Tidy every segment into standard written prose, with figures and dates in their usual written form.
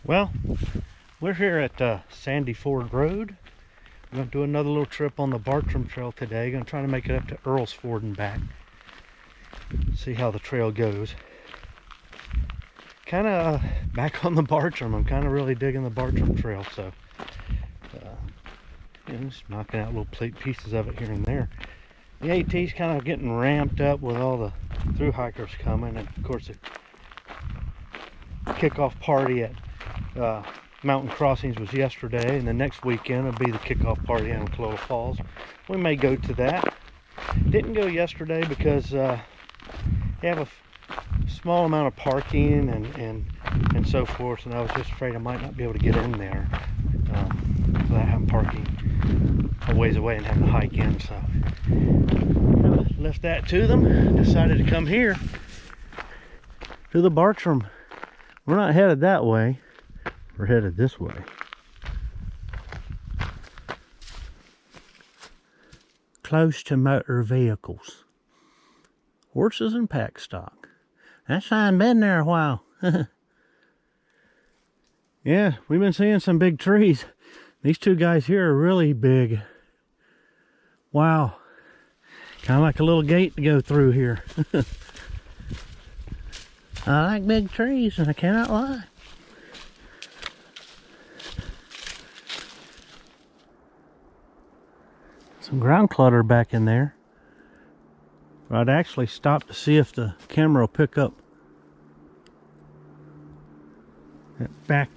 Well, we're here at Sandy Ford Road. We're going to do another little trip on the Bartram Trail today. Going to try to make it up to Earls Ford and back. See how the trail goes. Kind of back on the Bartram. I'm kind of really digging the Bartram Trail, so just knocking out little pieces of it here and there. The AT's kind of getting ramped up with all the thru hikers coming, and of course the kickoff party at Mountain Crossings was yesterday, and the next weekend will be the kickoff party in Clover Falls. We may go to that. Didn't go yesterday because they have a small amount of parking and so forth, and I was just afraid I might not be able to get in there without having parking a ways away and having to hike in. So left that to them. Decided to come here to the Bartram. We're not headed that way. We're headed this way. Close to motor vehicles. Horses and pack stock. That sign been there a while. Yeah, we've been seeing some big trees. These two guys here are really big. Wow. Kind of like a little gate to go through here. I like big trees, and I cannot lie. Some ground clutter back in there. I'd actually stop to see if the camera will pick up that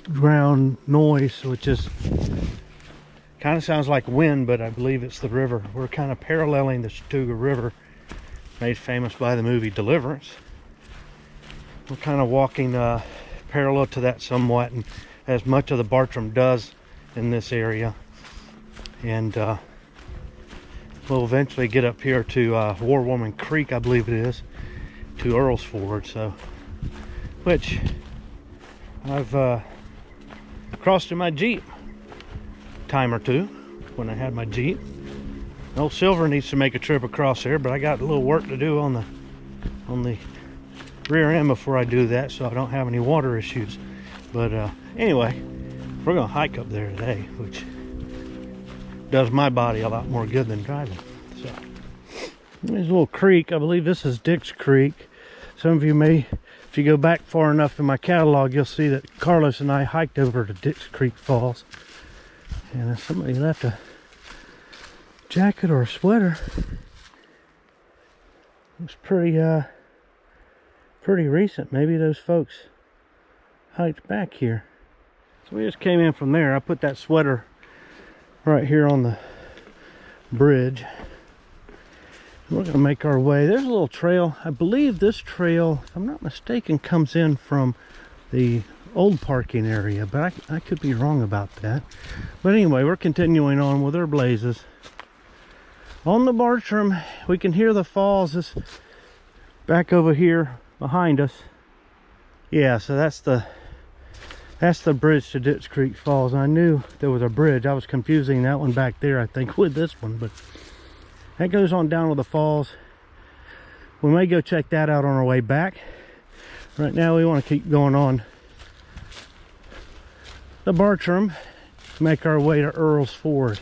background noise, which is kind of sounds like wind, but I believe it's the river. We're kind of paralleling the Chattooga River, made famous by the movie Deliverance. We're kind of walking parallel to that somewhat, and as much of the Bartram does in this area. And we'll eventually get up here to Warwoman Creek, I believe it is, to Earls Ford. So, which I've crossed in my Jeep a time or two when I had my Jeep. Old Silver needs to make a trip across there, but I got a little work to do on the rear end before I do that, so I don't have any water issues. But anyway, we're gonna hike up there today, which does my body a lot more good than driving. So there's a little creek. I believe this is Dick's Creek. Some of you may, if you go back far enough in my catalog, you'll see that Carlos and I hiked over to Dick's Creek Falls, and somebody left a jacket or a sweater. Looks pretty recent. Maybe those folks hiked back here. So we just came in from there. I put that sweater right here on the bridge. We're gonna make our way. There's a little trail. I believe this trail, if I'm not mistaken, comes in from the old parking area, but I could be wrong about that. But anyway, we're continuing on with our blazes. On the Bartram, we can hear the falls. This back over here behind us. Yeah, so that's the bridge to Dick's Creek Falls. I knew there was a bridge. I was confusing that one back there, I think, with this one, but that goes on down to the falls. We may go check that out on our way back. Right now we want to keep going on the Bartram, make our way to Earls Ford.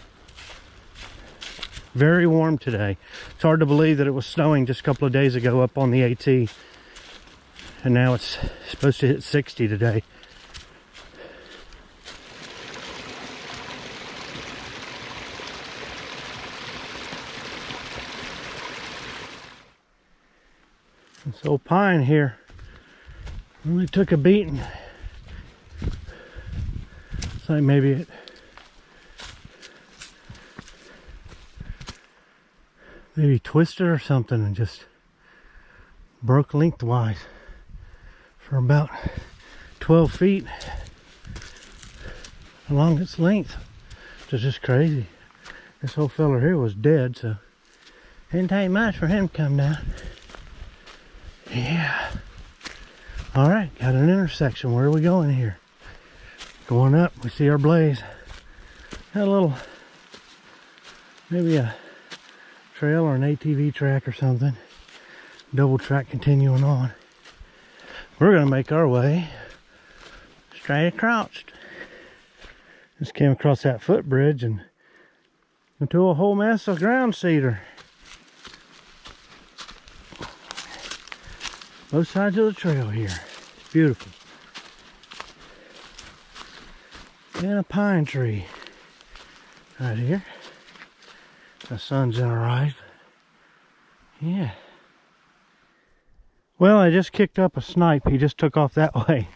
Very warm today. It's hard to believe that it was snowing just a couple of days ago up on the AT, and now it's supposed to hit 60 today. This old pine here really took a beating. It's like maybe it twisted or something and just broke lengthwise for about 12 feet along its length. It's just crazy. This whole fella here was dead, so it didn't take much for him to come down. Yeah. All right, got an intersection. Where are we going here? Going up, we see our blaze. Got a little, maybe a trail or an ATV track or something. Double track continuing on. We're gonna make our way straight across. Just came across that footbridge and into a whole mess of ground cedar. Both sides of the trail here. It's beautiful. And a pine tree right here. The sun's gonna rise. Yeah. Well, I just kicked up a snipe. He just took off that way.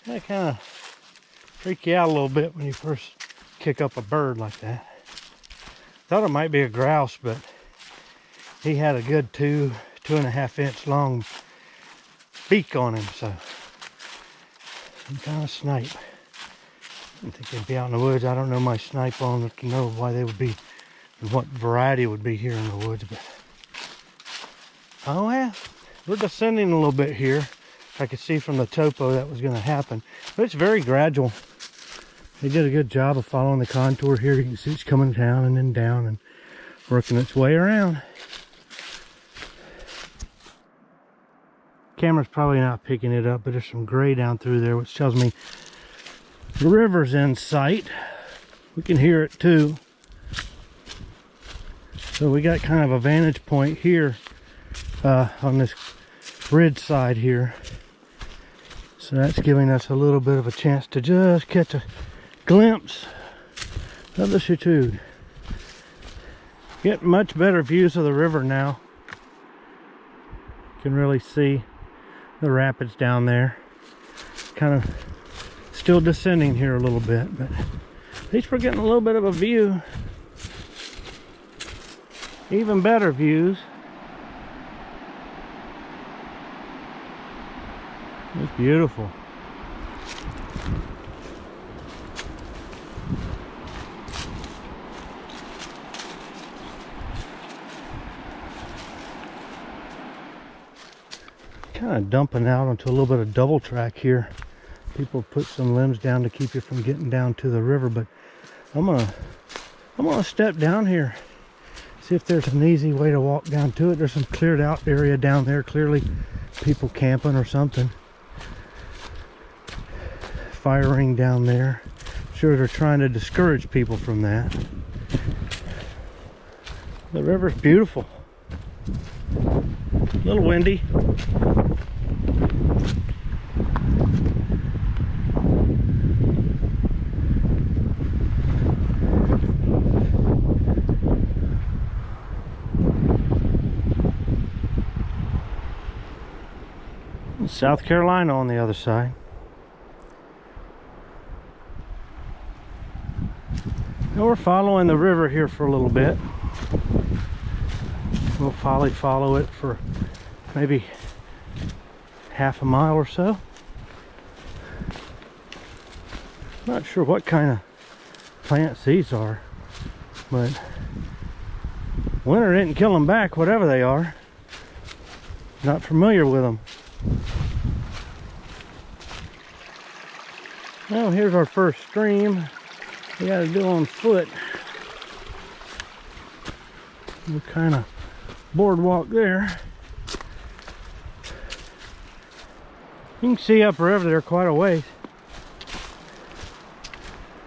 That kind of freak you out a little bit when you first kick up a bird like that. Thought it might be a grouse, but he had a good 2.5 inch long beak on him, so some kind of snipe. I think they'd be out in the woods. I don't know my snipe on enough to know why they would be and what variety would be here in the woods, but oh yeah, we're descending a little bit here. I could see from the topo that was going to happen, but it's very gradual. They did a good job of following the contour here. You can see it's coming down and then down and working its way around. Camera's probably not picking it up, but there's some gray down through there, which tells me the river's in sight. We can hear it too. So we got kind of a vantage point here on this ridge side here. So that's giving us a little bit of a chance to just catch a glimpse of the Chatuge. Get much better views of the river now. You can really see the rapids down there. Kind of still descending here a little bit, but at least we're getting a little bit of a view. Even better views. It's beautiful. Kind of dumping out onto a little bit of double track here. People put some limbs down to keep you from getting down to the river, but I'm gonna step down here, see if there's an easy way to walk down to it. There's some cleared out area down there, clearly people camping or something. Fire ring down there. I'm sure they're trying to discourage people from that. The river's beautiful. A little windy. South Carolina on the other side. Now we're following the river here for a little bit. We'll probably follow it for maybe half a mile or so. Not sure what kind of plants these are, but winter didn't kill them back, whatever they are. Not familiar with them. Well, here's our first stream. We got to do on foot. What kind of boardwalk there? You can see up river there quite a ways.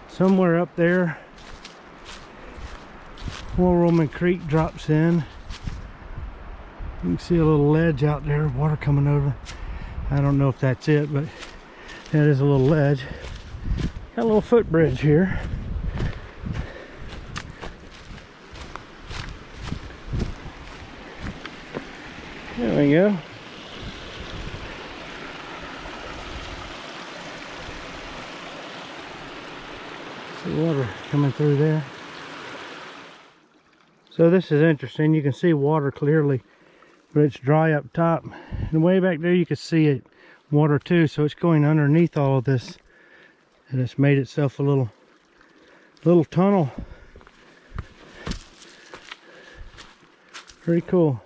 Somewhere up there, Old Roman Creek drops in. You can see a little ledge out there, water coming over. I don't know if that's it, but that is a little ledge. Got a little footbridge here. There we go. See water coming through there. So this is interesting. You can see water clearly, but it's dry up top. And way back there you can see it water too. So it's going underneath all of this, and it's made itself a little tunnel. Pretty cool.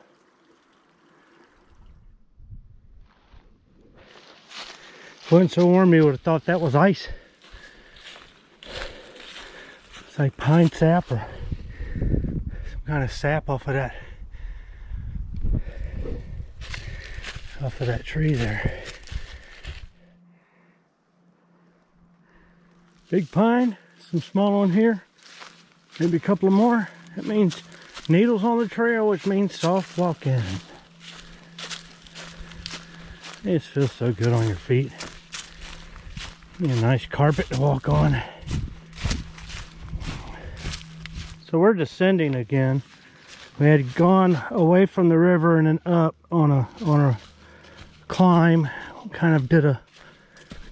Wasn't so warm you would have thought that was ice. It's like pine sap or some kind of sap off of that tree there. Big pine, some small one here, maybe a couple of more. That means needles on the trail, which means soft walking. It just feels so good on your feet. A nice carpet to walk on. So we're descending again. We had gone away from the river and then up on a climb.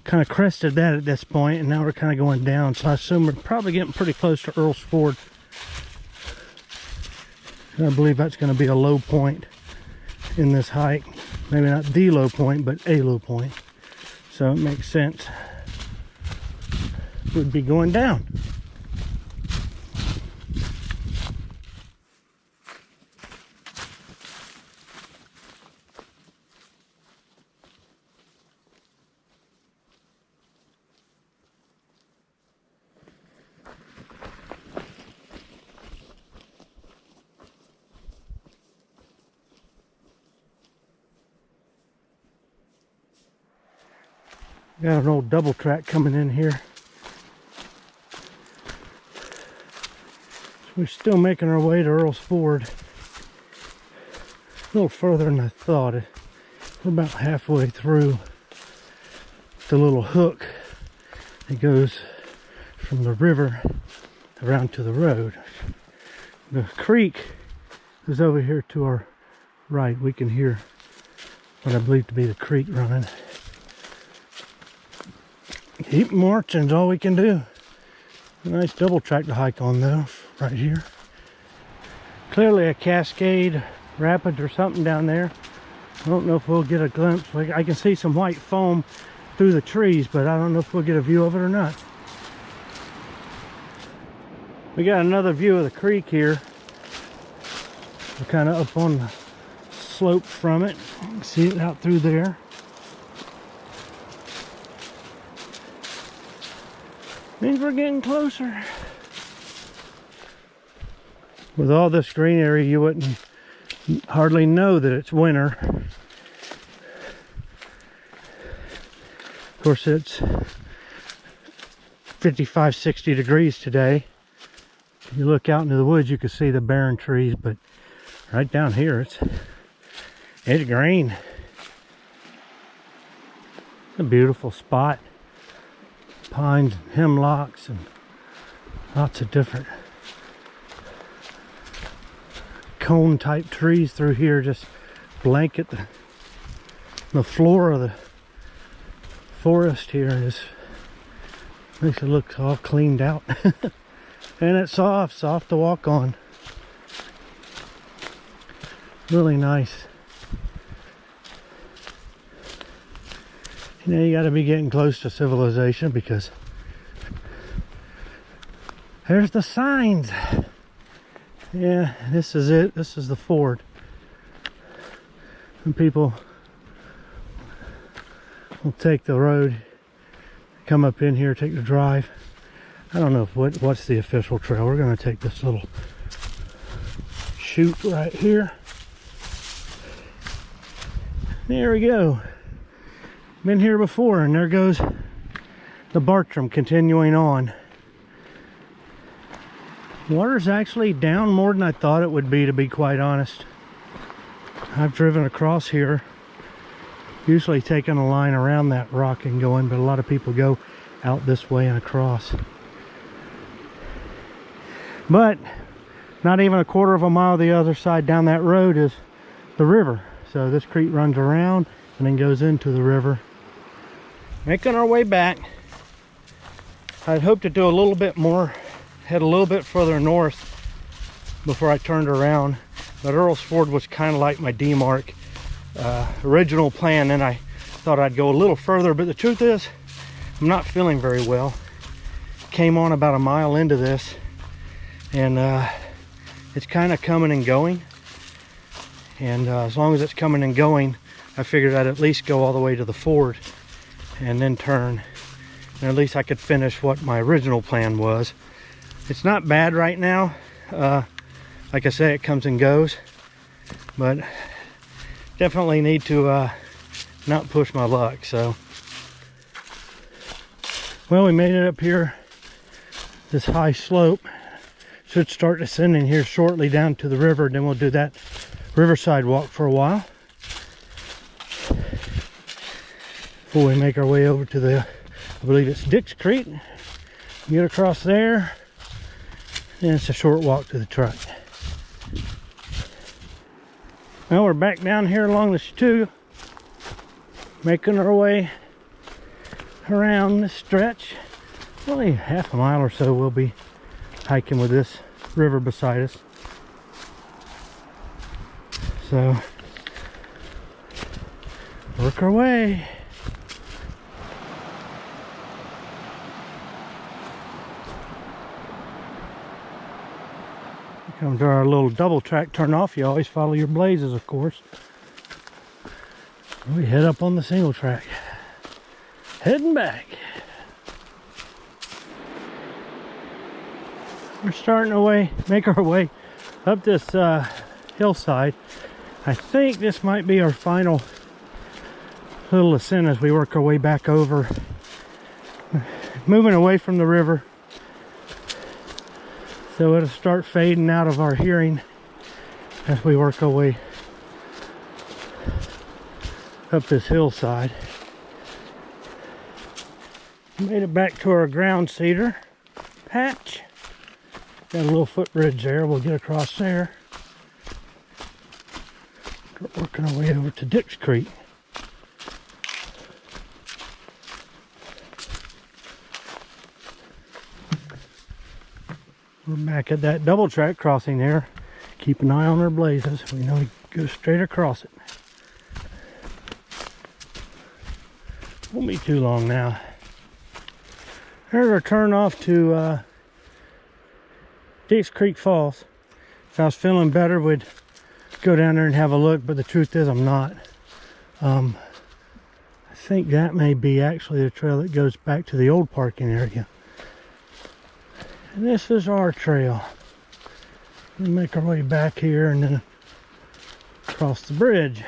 Kind of crested that at this point, and now we're kind of going down. So I assume we're probably getting pretty close to Earls Ford. I believe that's going to be a low point in this hike. Maybe not the low point, but a low point. So it makes sense. We'd be going down. Got an old double track coming in here. So we're still making our way to Earls Ford. A little further than I thought. We're about halfway through the little hook that goes from the river around to the road. The creek is over here to our right. We can hear what I believe to be the creek running. Keep marching is all we can do. A nice double track to hike on though, right here. Clearly a cascade, rapids or something down there. I don't know if we'll get a glimpse. I can see some white foam through the trees, but I don't know if we'll get a view of it or not. We got another view of the creek here. We're kind of up on the slope from it. You can see it out through there. Means we're getting closer. With all this greenery, you wouldn't hardly know that it's winter. Of course, it's 55, 60 degrees today. If you look out into the woods, you can see the barren trees, but right down here, it's green. It's a beautiful spot. Pines and hemlocks and lots of different cone type trees through here just blanket the floor of the forest here. Just makes it look all cleaned out. And it's soft to walk on. Really nice. You know, you got to be getting close to civilization because there's the signs. Yeah, this is it. This is the ford. And people will take the road, come up in here, take the drive. I don't know what's the official trail. We're going to take this little chute right here. There we go. Been here before, and there goes the Bartram continuing on. Water's actually down more than I thought it would be, to be quite honest. I've driven across here, usually taking a line around that rock and going, but a lot of people go out this way and across. But not even a quarter of a mile the other side down that road is the river. So this creek runs around and then goes into the river. Making our way back. I'd hoped to do a little bit more, head a little bit further north before I turned around, but Earls Ford was kind of like my demarc original plan, and I thought I'd go a little further, but the truth is I'm not feeling very well. Came on about a mile into this, and it's kind of coming and going, and as long as it's coming and going, I figured I'd at least go all the way to the ford and then turn, and at least I could finish what my original plan was. It's not bad right now. Like I say, it comes and goes, but definitely need to not push my luck. So, well, we made it up here this high slope. Should start descending here shortly down to the river. Then we'll do that riverside walk for a while before we make our way over to the, I believe it's Dix Creek. Get across there, and it's a short walk to the truck. Now we're back down here along the Chattooga, making our way around this stretch. Only half a mile or so we'll be hiking with this river beside us. So, work our way. Come to our little double track turn off. You always follow your blazes, of course. We head up on the single track. Heading back. We're starting to make our way up this hillside. I think this might be our final little ascent as we work our way back over. Moving away from the river. So it'll start fading out of our hearing as we work our way up this hillside. Made it back to our ground cedar patch. Got a little footbridge there. We'll get across there. Start working our way over to Dix Creek. We're back at that double track crossing there. Keep an eye on our blazes. We know we go straight across it. Won't be too long now. There's our turn off to Dix Creek Falls. If I was feeling better, we'd go down there and have a look, but the truth is I'm not. I think that may be actually the trail that goes back to the old parking area. And this is our trail. We make our way back here and then across the bridge.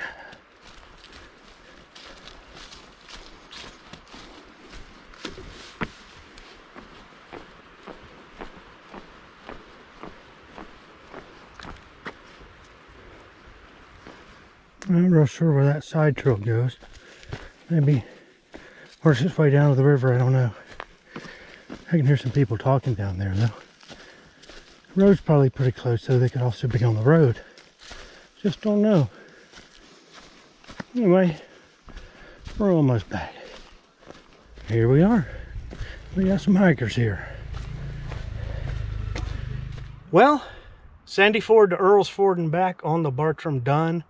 I'm not real sure where that side trail goes. Maybe works its way down to the river, I don't know. I can hear some people talking down there though. The road's probably pretty close, so they could also be on the road. Just don't know. Anyway, we're almost back. Here we are. We got some hikers here. Well, Sandy Ford to Earls Ford and back on the Bartram done.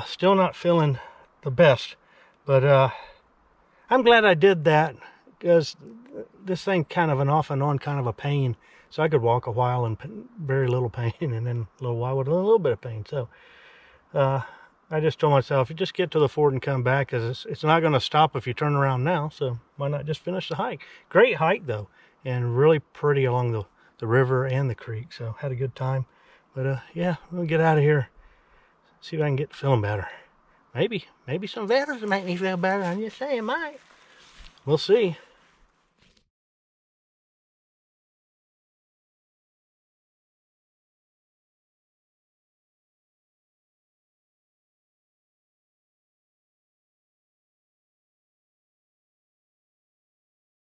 Still not feeling the best, but I'm glad I did that because this thing kind of an off and on kind of a pain. So I could walk a while in very little pain and then a little while with a little bit of pain. So I just told myself, you just get to the ford and come back, because it's not going to stop if you turn around now. So why not just finish the hike? Great hike though, and really pretty along the river and the creek. So had a good time. But yeah, we'll get out of here. See if I can get feeling better. Maybe some veterans will make me feel better. I'm just saying, might. We'll see.